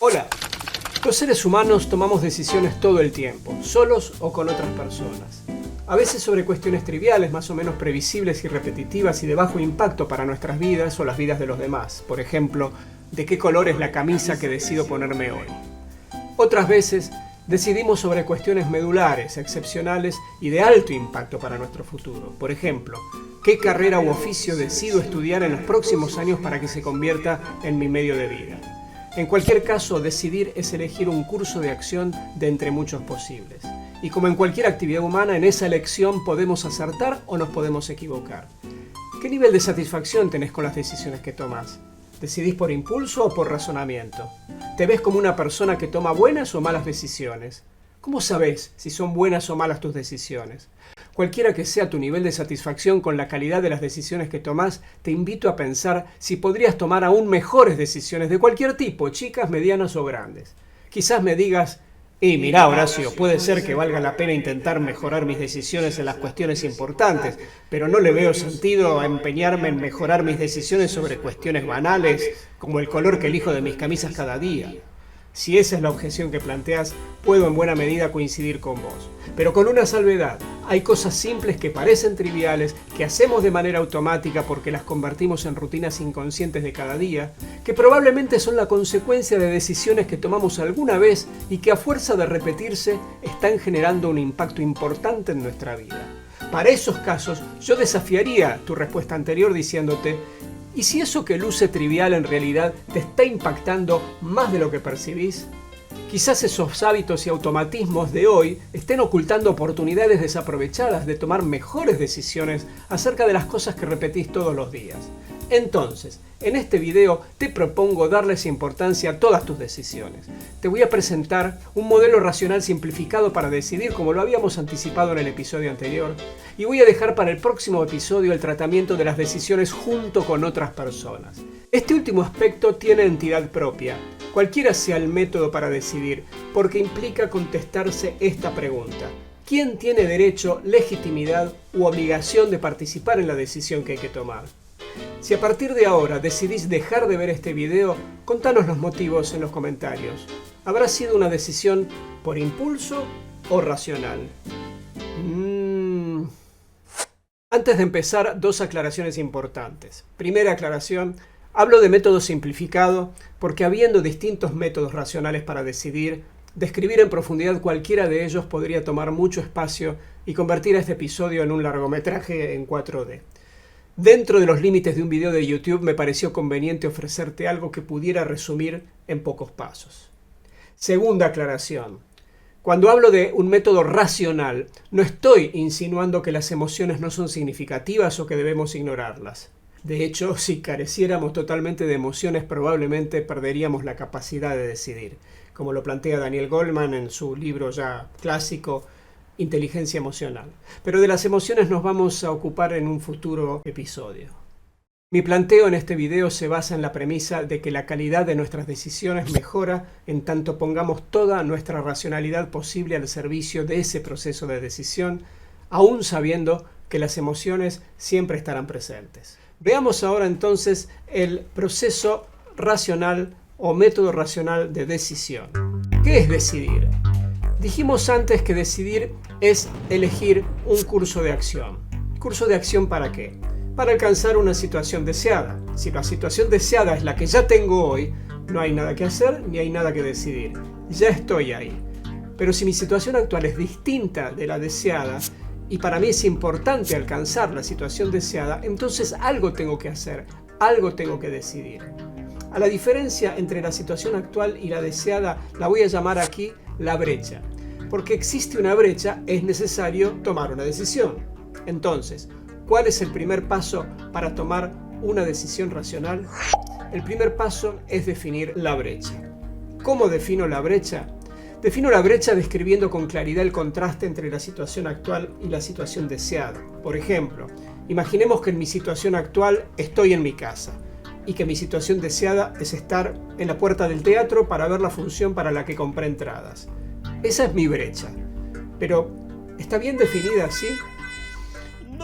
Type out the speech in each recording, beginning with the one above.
Hola, los seres humanos tomamos decisiones todo el tiempo, solos o con otras personas. A veces sobre cuestiones triviales, más o menos previsibles y repetitivas y de bajo impacto para nuestras vidas o las vidas de los demás. Por ejemplo, ¿de qué color es la camisa que decido ponerme hoy? Otras veces decidimos sobre cuestiones medulares, excepcionales y de alto impacto para nuestro futuro. Por ejemplo, ¿qué carrera u oficio decido estudiar en los próximos años para que se convierta en mi medio de vida? En cualquier caso, decidir es elegir un curso de acción de entre muchos posibles. Y como en cualquier actividad humana, en esa elección podemos acertar o nos podemos equivocar. ¿Qué nivel de satisfacción tenés con las decisiones que tomás? ¿Decidís por impulso o por razonamiento? ¿Te ves como una persona que toma buenas o malas decisiones? ¿Cómo sabés si son buenas o malas tus decisiones? Cualquiera que sea tu nivel de satisfacción con la calidad de las decisiones que tomás, te invito a pensar si podrías tomar aún mejores decisiones de cualquier tipo, chicas, medianas o grandes. Quizás me digas, mirá Horacio, puede ser que valga la pena intentar mejorar mis decisiones en las cuestiones importantes, pero no le veo sentido a empeñarme en mejorar mis decisiones sobre cuestiones banales, como el color que elijo de mis camisas cada día. Si esa es la objeción que planteas, puedo en buena medida coincidir con vos. Pero con una salvedad, hay cosas simples que parecen triviales, que hacemos de manera automática porque las convertimos en rutinas inconscientes de cada día, que probablemente son la consecuencia de decisiones que tomamos alguna vez y que a fuerza de repetirse están generando un impacto importante en nuestra vida. Para esos casos, yo desafiaría tu respuesta anterior diciéndote: ¿y si eso que luce trivial en realidad te está impactando más de lo que percibís? Quizás esos hábitos y automatismos de hoy estén ocultando oportunidades desaprovechadas de tomar mejores decisiones acerca de las cosas que repetís todos los días. Entonces, en este video te propongo darles importancia a todas tus decisiones. Te voy a presentar un modelo racional simplificado para decidir, como lo habíamos anticipado en el episodio anterior, y voy a dejar para el próximo episodio el tratamiento de las decisiones junto con otras personas. Este último aspecto tiene entidad propia, cualquiera sea el método para decidir, porque implica contestarse esta pregunta: ¿quién tiene derecho, legitimidad u obligación de participar en la decisión que hay que tomar? Si a partir de ahora decidís dejar de ver este video, contanos los motivos en los comentarios. ¿Habrá sido una decisión por impulso o racional? Antes de empezar, dos aclaraciones importantes. Primera aclaración: hablo de método simplificado porque, habiendo distintos métodos racionales para decidir, describir en profundidad cualquiera de ellos podría tomar mucho espacio y convertir a este episodio en un largometraje en 4D. Dentro de los límites de un video de YouTube me pareció conveniente ofrecerte algo que pudiera resumir en pocos pasos. Segunda aclaración: cuando hablo de un método racional, no estoy insinuando que las emociones no son significativas o que debemos ignorarlas. De hecho, si careciéramos totalmente de emociones, probablemente perderíamos la capacidad de decidir, como lo plantea Daniel Goleman en su libro ya clásico, Inteligencia Emocional. Pero de las emociones nos vamos a ocupar en un futuro episodio. Mi planteo en este video se basa en la premisa de que la calidad de nuestras decisiones mejora en tanto pongamos toda nuestra racionalidad posible al servicio de ese proceso de decisión, aún sabiendo que las emociones siempre estarán presentes. Veamos ahora entonces el proceso racional o método racional de decisión. ¿Qué es decidir? Dijimos antes que decidir es elegir un curso de acción. ¿Curso de acción para qué? Para alcanzar una situación deseada. Si la situación deseada es la que ya tengo hoy, no hay nada que hacer ni hay nada que decidir. Ya estoy ahí. Pero si mi situación actual es distinta de la deseada y para mí es importante alcanzar la situación deseada, entonces algo tengo que hacer, algo tengo que decidir. A la diferencia entre la situación actual y la deseada la voy a llamar aquí la brecha. Porque existe una brecha, es necesario tomar una decisión. Entonces, ¿cuál es el primer paso para tomar una decisión racional? El primer paso es definir la brecha. ¿Cómo defino la brecha? Defino la brecha describiendo con claridad el contraste entre la situación actual y la situación deseada. Por ejemplo, imaginemos que en mi situación actual estoy en mi casa y que mi situación deseada es estar en la puerta del teatro para ver la función para la que compré entradas. Esa es mi brecha. Pero, ¿está bien definida así?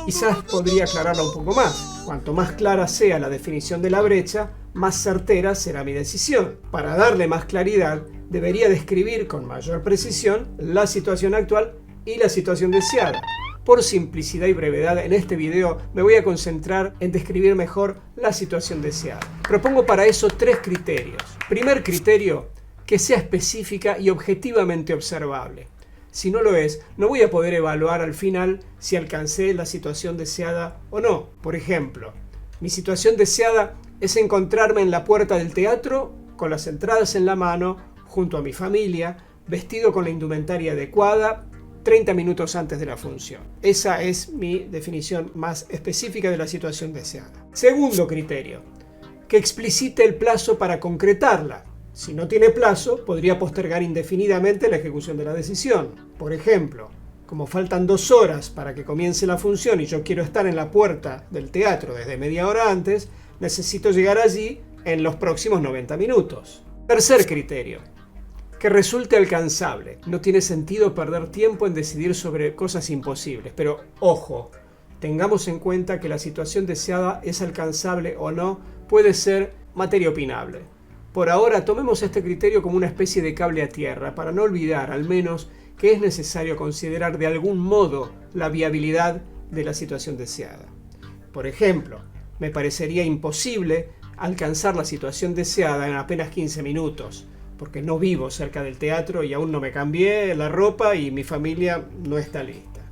Quizás podría aclararla un poco más. Cuanto más clara sea la definición de la brecha, más certera será mi decisión. Para darle más claridad, debería describir con mayor precisión la situación actual y la situación deseada. Por simplicidad y brevedad, en este video me voy a concentrar en describir mejor la situación deseada. Propongo para eso 3 criterios. Primer criterio, que sea específica y objetivamente observable. Si no lo es, no voy a poder evaluar al final si alcancé la situación deseada o no. Por ejemplo, mi situación deseada es encontrarme en la puerta del teatro con las entradas en la mano, junto a mi familia, vestido con la indumentaria adecuada, 30 minutos antes de la función. Esa es mi definición más específica de la situación deseada. Segundo criterio, que explicite el plazo para concretarla. Si no tiene plazo, podría postergar indefinidamente la ejecución de la decisión. Por ejemplo, como faltan 2 horas para que comience la función y yo quiero estar en la puerta del teatro desde media hora antes, necesito llegar allí en los próximos 90 minutos. Tercer criterio, que resulte alcanzable. No tiene sentido perder tiempo en decidir sobre cosas imposibles, pero ojo, tengamos en cuenta que la situación deseada es alcanzable o no, puede ser materia opinable. Por ahora tomemos este criterio como una especie de cable a tierra, para no olvidar al menos que es necesario considerar de algún modo la viabilidad de la situación deseada. Por ejemplo, me parecería imposible alcanzar la situación deseada en apenas 15 minutos, porque no vivo cerca del teatro y aún no me cambié la ropa y mi familia no está lista.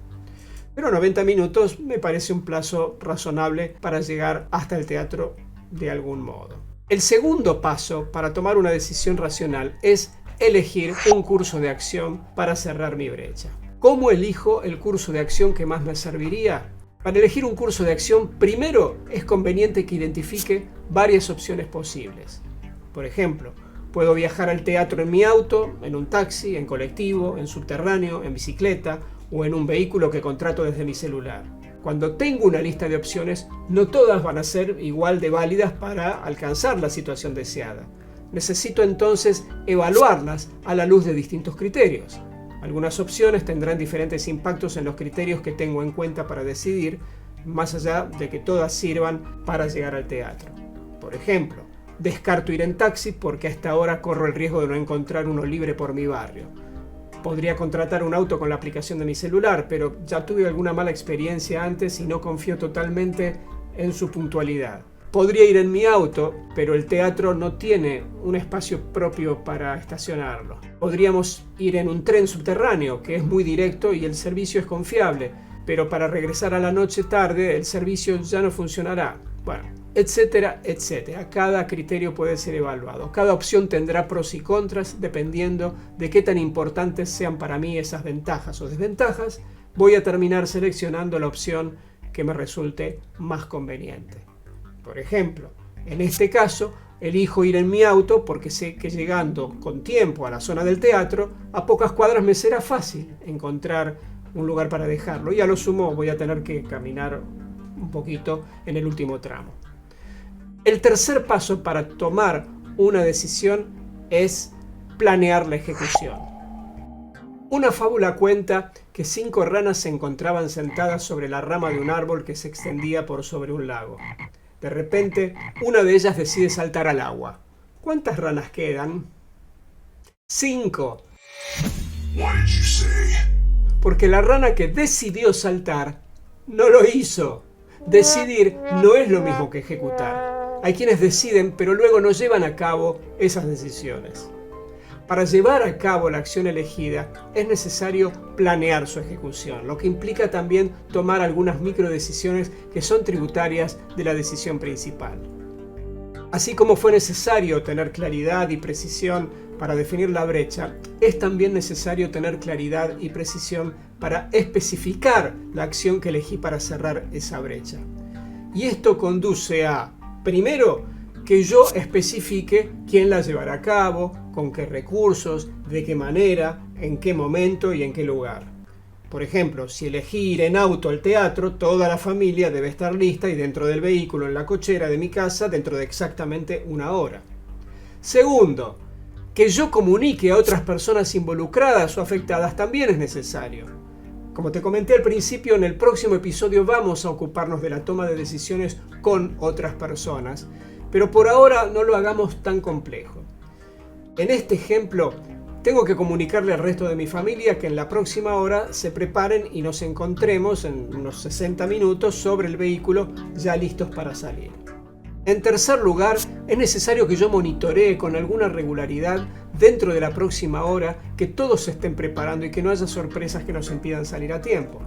Pero 90 minutos me parece un plazo razonable para llegar hasta el teatro de algún modo. El segundo paso para tomar una decisión racional es elegir un curso de acción para cerrar mi brecha. ¿Cómo elijo el curso de acción que más me serviría? Para elegir un curso de acción, primero es conveniente que identifique varias opciones posibles. Por ejemplo, puedo viajar al teatro en mi auto, en un taxi, en colectivo, en subterráneo, en bicicleta o en un vehículo que contrato desde mi celular. Cuando tengo una lista de opciones, no todas van a ser igual de válidas para alcanzar la situación deseada. Necesito entonces evaluarlas a la luz de distintos criterios. Algunas opciones tendrán diferentes impactos en los criterios que tengo en cuenta para decidir, más allá de que todas sirvan para llegar al teatro. Por ejemplo, descarto ir en taxi porque a esta hora corro el riesgo de no encontrar uno libre por mi barrio. Podría contratar un auto con la aplicación de mi celular, pero ya tuve alguna mala experiencia antes y no confío totalmente en su puntualidad. Podría ir en mi auto, pero el teatro no tiene un espacio propio para estacionarlo. Podríamos ir en un tren subterráneo, que es muy directo y el servicio es confiable, pero para regresar a la noche tarde el servicio ya no funcionará. Bueno, etcétera, etcétera. Cada criterio puede ser evaluado. Cada opción tendrá pros y contras dependiendo de qué tan importantes sean para mí esas ventajas o desventajas. Voy a terminar seleccionando la opción que me resulte más conveniente. Por ejemplo, en este caso, elijo ir en mi auto porque sé que llegando con tiempo a la zona del teatro, a pocas cuadras me será fácil encontrar un lugar para dejarlo y a lo sumo voy a tener que caminar un poquito en el último tramo. El tercer paso para tomar una decisión es planear la ejecución. Una fábula cuenta que 5 ranas se encontraban sentadas sobre la rama de un árbol que se extendía por sobre un lago. De repente, una de ellas decide saltar al agua. ¿Cuántas ranas quedan? 5. Porque la rana que decidió saltar no lo hizo. Decidir no es lo mismo que ejecutar. Hay quienes deciden, pero luego no llevan a cabo esas decisiones. Para llevar a cabo la acción elegida es necesario planear su ejecución, lo que implica también tomar algunas microdecisiones que son tributarias de la decisión principal. Así como fue necesario tener claridad y precisión para definir la brecha, es también necesario tener claridad y precisión para especificar la acción que elegí para cerrar esa brecha. Y esto conduce a, primero, que yo especifique quién la llevará a cabo, con qué recursos, de qué manera, en qué momento y en qué lugar. Por ejemplo, si elegí ir en auto al teatro, toda la familia debe estar lista y dentro del vehículo en la cochera de mi casa dentro de exactamente 1 hora. Segundo, que yo comunique a otras personas involucradas o afectadas también es necesario. Como te comenté al principio, en el próximo episodio vamos a ocuparnos de la toma de decisiones con otras personas. Pero por ahora no lo hagamos tan complejo. En este ejemplo, tengo que comunicarle al resto de mi familia que en la próxima hora se preparen y nos encontremos en unos 60 minutos sobre el vehículo ya listos para salir. En tercer lugar, es necesario que yo monitoree con alguna regularidad dentro de la próxima hora que todos se estén preparando y que no haya sorpresas que nos impidan salir a tiempo.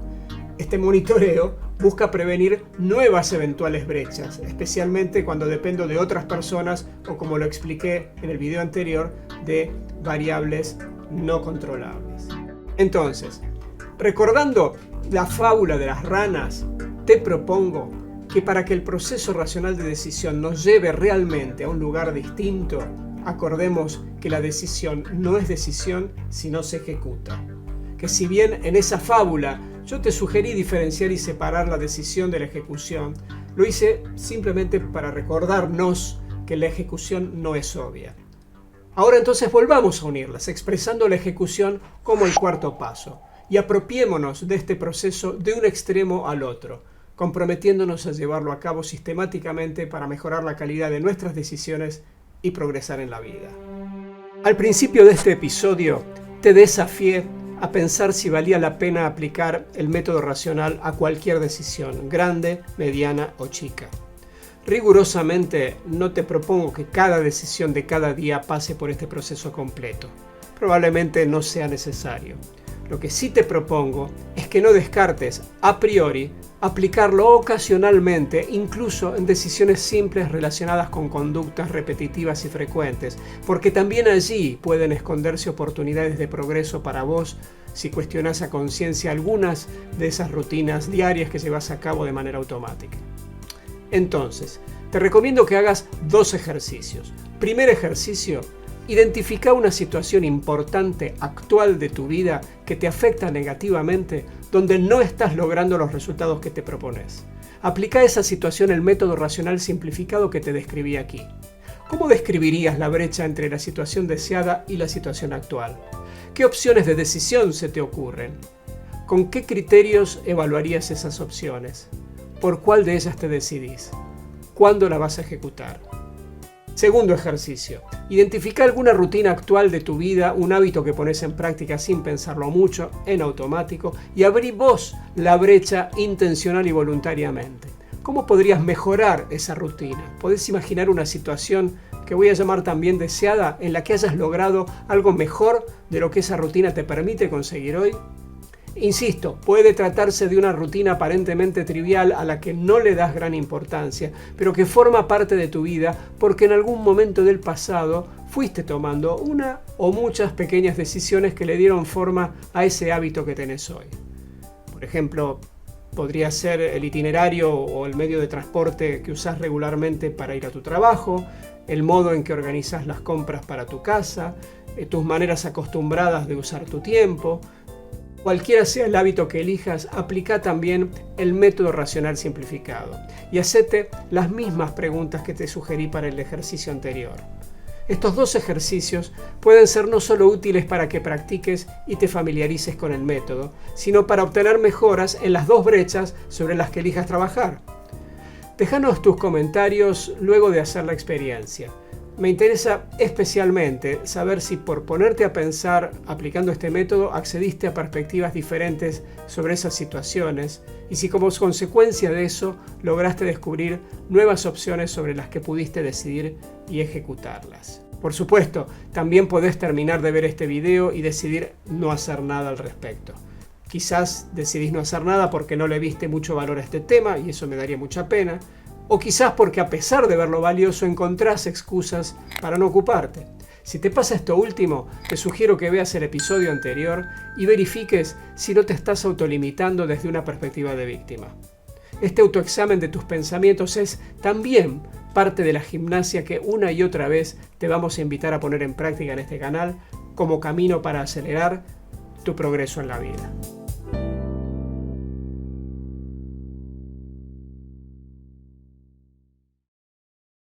Este monitoreo busca prevenir nuevas eventuales brechas, especialmente cuando dependo de otras personas o, como lo expliqué en el video anterior, de variables no controlables. Entonces, recordando la fábula de las ranas, te propongo que para que el proceso racional de decisión nos lleve realmente a un lugar distinto, acordemos que la decisión no es decisión si no se ejecuta. Que si bien en esa fábula yo te sugerí diferenciar y separar la decisión de la ejecución, lo hice simplemente para recordarnos que la ejecución no es obvia. Ahora entonces volvamos a unirlas, expresando la ejecución como el cuarto paso, y apropiémonos de este proceso de un extremo al otro, comprometiéndonos a llevarlo a cabo sistemáticamente para mejorar la calidad de nuestras decisiones y progresar en la vida. Al principio de este episodio, te desafié a pensar si valía la pena aplicar el método racional a cualquier decisión, grande, mediana o chica. Rigurosamente, no te propongo que cada decisión de cada día pase por este proceso completo. Probablemente no sea necesario. Lo que sí te propongo es que no descartes a priori aplicarlo ocasionalmente, incluso en decisiones simples relacionadas con conductas repetitivas y frecuentes, porque también allí pueden esconderse oportunidades de progreso para vos si cuestionás a conciencia algunas de esas rutinas diarias que llevas a cabo de manera automática. Entonces, te recomiendo que hagas 2 ejercicios. Primer ejercicio: identifica una situación importante actual de tu vida que te afecta negativamente, donde no estás logrando los resultados que te propones. Aplica a esa situación el método racional simplificado que te describí aquí. ¿Cómo describirías la brecha entre la situación deseada y la situación actual? ¿Qué opciones de decisión se te ocurren? ¿Con qué criterios evaluarías esas opciones? ¿Por cuál de ellas te decidís? ¿Cuándo la vas a ejecutar? Segundo ejercicio: identifica alguna rutina actual de tu vida, un hábito que pones en práctica sin pensarlo mucho, en automático, y abrí vos la brecha intencional y voluntariamente. ¿Cómo podrías mejorar esa rutina? ¿Podés imaginar una situación que voy a llamar también deseada, en la que hayas logrado algo mejor de lo que esa rutina te permite conseguir hoy? Insisto, puede tratarse de una rutina aparentemente trivial a la que no le das gran importancia, pero que forma parte de tu vida porque en algún momento del pasado fuiste tomando una o muchas pequeñas decisiones que le dieron forma a ese hábito que tenés hoy. Por ejemplo, podría ser el itinerario o el medio de transporte que usás regularmente para ir a tu trabajo, el modo en que organizás las compras para tu casa, tus maneras acostumbradas de usar tu tiempo. Cualquiera sea el hábito que elijas, aplica también el método racional simplificado y hacete las mismas preguntas que te sugerí para el ejercicio anterior. Estos 2 ejercicios pueden ser no solo útiles para que practiques y te familiarices con el método, sino para obtener mejoras en las 2 brechas sobre las que elijas trabajar. Déjanos tus comentarios luego de hacer la experiencia. Me interesa especialmente saber si por ponerte a pensar aplicando este método accediste a perspectivas diferentes sobre esas situaciones y si como consecuencia de eso lograste descubrir nuevas opciones sobre las que pudiste decidir y ejecutarlas. Por supuesto, también podés terminar de ver este video y decidir no hacer nada al respecto. Quizás decidís no hacer nada porque no le viste mucho valor a este tema y eso me daría mucha pena. O quizás porque a pesar de verlo valioso encontrás excusas para no ocuparte. Si te pasa esto último, te sugiero que veas el episodio anterior y verifiques si no te estás autolimitando desde una perspectiva de víctima. Este autoexamen de tus pensamientos es también parte de la gimnasia que una y otra vez te vamos a invitar a poner en práctica en este canal como camino para acelerar tu progreso en la vida.